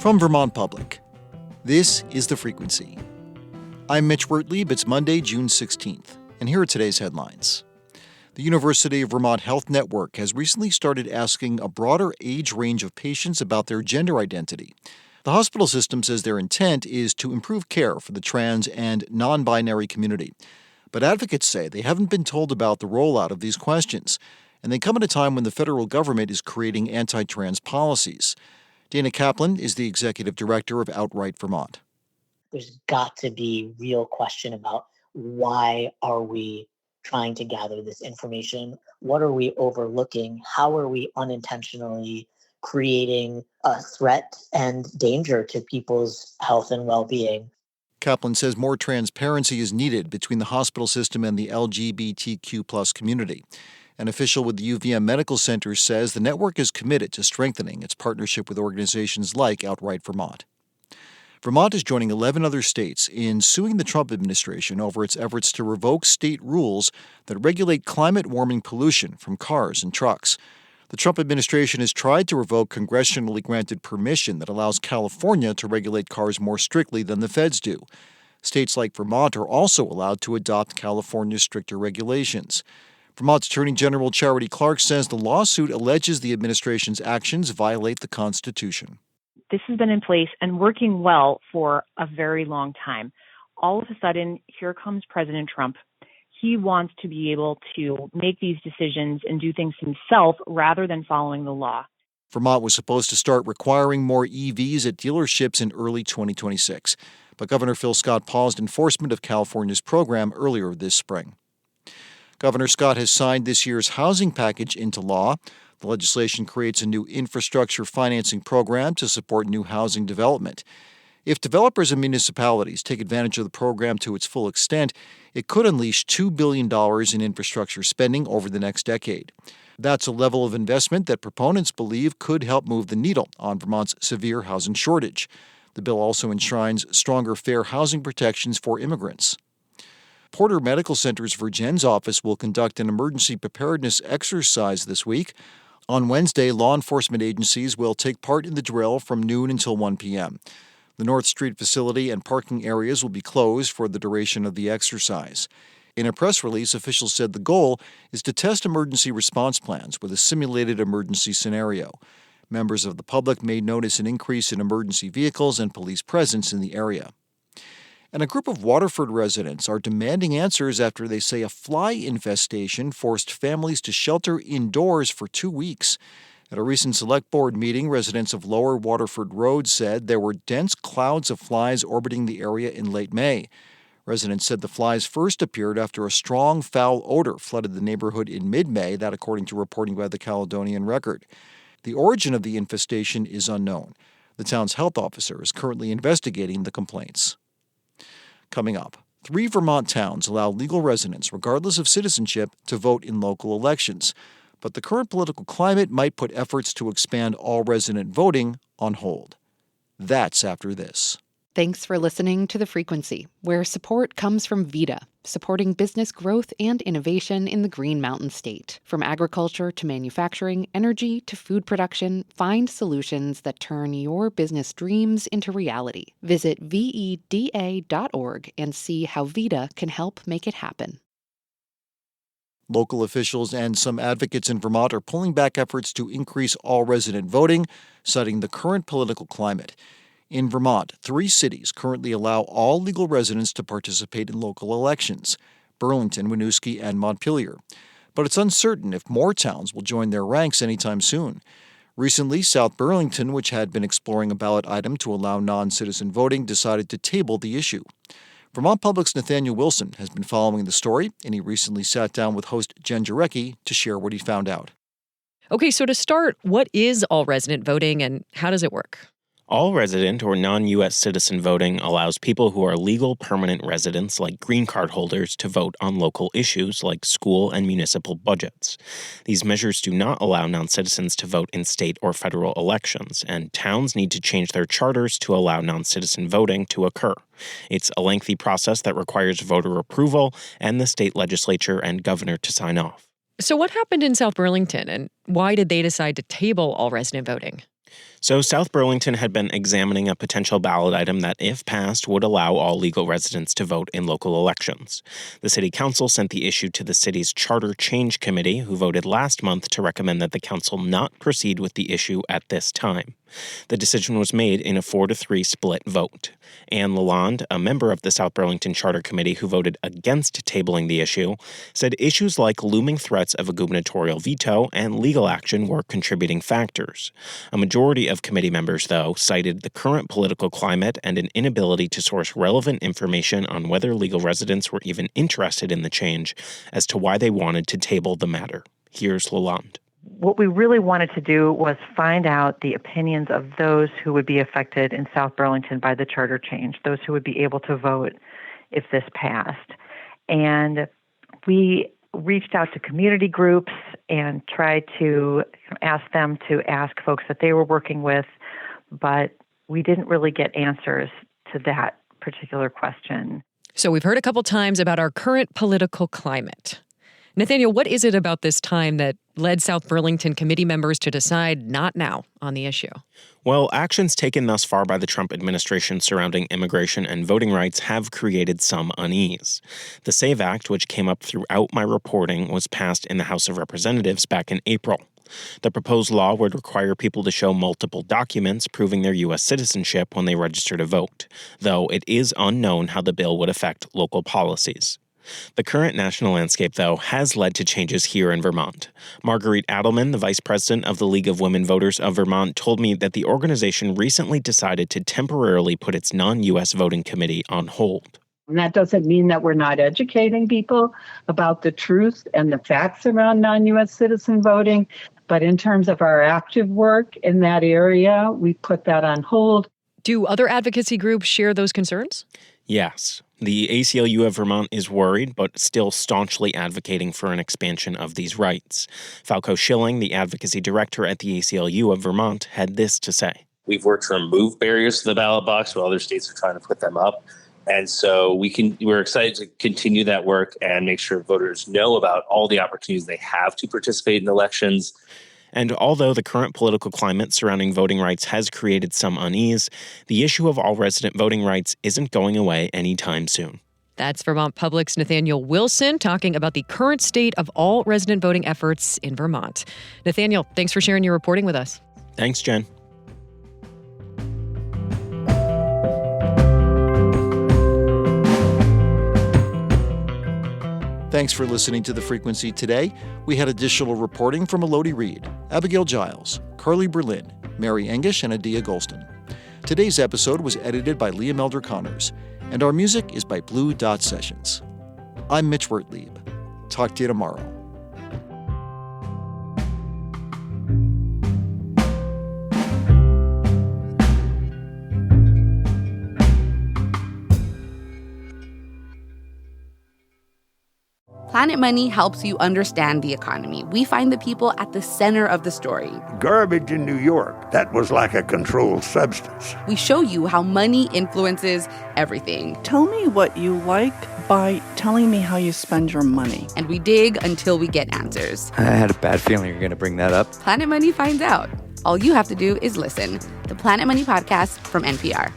From Vermont Public, this is The Frequency. I'm Mitch Wertlieb. It's Monday, June 16th, and here are today's headlines. The University of Vermont Health Network has recently started asking a broader age range of patients about their gender identity. The hospital system says their intent is to improve care for the trans and non-binary community. But advocates say they haven't been told about the rollout of these questions, and they come at a time when the federal government is creating anti-trans policies. Dana Kaplan is the executive director of Outright Vermont. There's got to be real question about why are we trying to gather this information? What are we overlooking? How are we unintentionally creating a threat and danger to people's health and well-being? Kaplan says more transparency is needed between the hospital system and the LGBTQ+ community. An official with the UVM Medical Center says the network is committed to strengthening its partnership with organizations like Outright Vermont. Vermont is joining 11 other states in suing the Trump administration over its efforts to revoke state rules that regulate climate-warming pollution from cars and trucks. The Trump administration has tried to revoke congressionally granted permission that allows California to regulate cars more strictly than the feds do. States like Vermont are also allowed to adopt California's stricter regulations. Vermont's Attorney General Charity Clark says the lawsuit alleges the administration's actions violate the Constitution. This has been in place and working well for a very long time. All of a sudden, here comes President Trump. He wants to be able to make these decisions and do things himself rather than following the law. Vermont was supposed to start requiring more EVs at dealerships in early 2026, but Governor Phil Scott paused enforcement of California's program earlier this spring. Governor Scott has signed this year's housing package into law. The legislation creates a new infrastructure financing program to support new housing development. If developers and municipalities take advantage of the program to its full extent, it could unleash $2 billion in infrastructure spending over the next decade. That's a level of investment that proponents believe could help move the needle on Vermont's severe housing shortage. The bill also enshrines stronger fair housing protections for immigrants. Porter Medical Center's Vergennes office will conduct an emergency preparedness exercise this week. On Wednesday, law enforcement agencies will take part in the drill from noon until 1 p.m. The North Street facility and parking areas will be closed for the duration of the exercise. In a press release, officials said the goal is to test emergency response plans with a simulated emergency scenario. Members of the public may notice an increase in emergency vehicles and police presence in the area. And a group of Waterford residents are demanding answers after they say a fly infestation forced families to shelter indoors for 2 weeks. At a recent select board meeting, residents of Lower Waterford Road said there were dense clouds of flies orbiting the area in late May. Residents said the flies first appeared after a strong foul odor flooded the neighborhood in mid-May, that according to reporting by the Caledonian Record. The origin of the infestation is unknown. The town's health officer is currently investigating the complaints. Coming up, 3 Vermont towns allow legal residents, regardless of citizenship, to vote in local elections. But the current political climate might put efforts to expand all-resident voting on hold. That's after this. Thanks for listening to The Frequency, where support comes from VITA, supporting business growth and innovation in the Green Mountain State. From agriculture to manufacturing, energy to food production, find solutions that turn your business dreams into reality. Visit VEDA.org and see how VITA can help make it happen. Local officials and some advocates in Vermont are pulling back efforts to increase all-resident voting, citing the current political climate. In Vermont, 3 cities currently allow all legal residents to participate in local elections: Burlington, Winooski, and Montpelier. But it's uncertain if more towns will join their ranks anytime soon. Recently, South Burlington, which had been exploring a ballot item to allow non-citizen voting, decided to table the issue. Vermont Public's Nathaniel Wilson has been following the story, and he recently sat down with host Jen Jarecki to share what he found out. Okay, so to start, what is all-resident voting and how does it work? All resident or non-U.S. citizen voting allows people who are legal permanent residents, like green card holders, to vote on local issues like school and municipal budgets. These measures do not allow non-citizens to vote in state or federal elections, and towns need to change their charters to allow non-citizen voting to occur. It's a lengthy process that requires voter approval and the state legislature and governor to sign off. So what happened in South Burlington, and why did they decide to table all resident voting? So South Burlington had been examining a potential ballot item that, if passed, would allow all legal residents to vote in local elections. The city council sent the issue to the city's Charter Change Committee, who voted last month to recommend that the council not proceed with the issue at this time. The decision was made in a 4-3 split vote. Anne Lalonde, a member of the South Burlington Charter Committee who voted against tabling the issue, said issues like looming threats of a gubernatorial veto and legal action were contributing factors. A majority of committee members, though, cited the current political climate and an inability to source relevant information on whether legal residents were even interested in the change as to why they wanted to table the matter. Here's Lalonde. What we really wanted to do was find out the opinions of those who would be affected in South Burlington by the charter change, those who would be able to vote if this passed. And we reached out to community groups and tried to ask them to ask folks that they were working with, but we didn't really get answers to that particular question. So we've heard a couple times about our current political climate. Nathaniel, what is it about this time that led South Burlington committee members to decide not now on the issue? Well, actions taken thus far by the Trump administration surrounding immigration and voting rights have created some unease. The SAVE Act, which came up throughout my reporting, was passed in the House of Representatives back in April. The proposed law would require people to show multiple documents proving their U.S. citizenship when they register to vote, though it is unknown how the bill would affect local policies. The current national landscape, though, has led to changes here in Vermont. Marguerite Adelman, the vice president of the League of Women Voters of Vermont, told me that the organization recently decided to temporarily put its non-U.S. voting committee on hold. And that doesn't mean that we're not educating people about the truth and the facts around non-U.S. citizen voting. But in terms of our active work in that area, we put that on hold. Do other advocacy groups share those concerns? Yes. The ACLU of Vermont is worried, but still staunchly advocating for an expansion of these rights. Falco Schilling, the advocacy director at the ACLU of Vermont, had this to say. We've worked to remove barriers to the ballot box while other states are trying to put them up. And so we're excited to continue that work and make sure voters know about all the opportunities they have to participate in elections. And although the current political climate surrounding voting rights has created some unease, the issue of all resident voting rights isn't going away anytime soon. That's Vermont Public's Nathaniel Wilson talking about the current state of all resident voting efforts in Vermont. Nathaniel, thanks for sharing your reporting with us. Thanks, Jen. Thanks for listening to The Frequency today. We had additional reporting from Elodie Reed, Abigail Giles, Carly Berlin, Mary Engish, and Adia Golston. Today's episode was edited by Liam Elder Connors, and our music is by Blue Dot Sessions. I'm Mitch Wertlieb. Talk to you tomorrow. Planet Money helps you understand the economy. We find the people at the center of the story. Garbage in New York, that was like a controlled substance. We show you how money influences everything. Tell me what you like by telling me how you spend your money. And we dig until we get answers. I had a bad feeling you were going to bring that up. Planet Money finds out. All you have to do is listen. The Planet Money Podcast from NPR.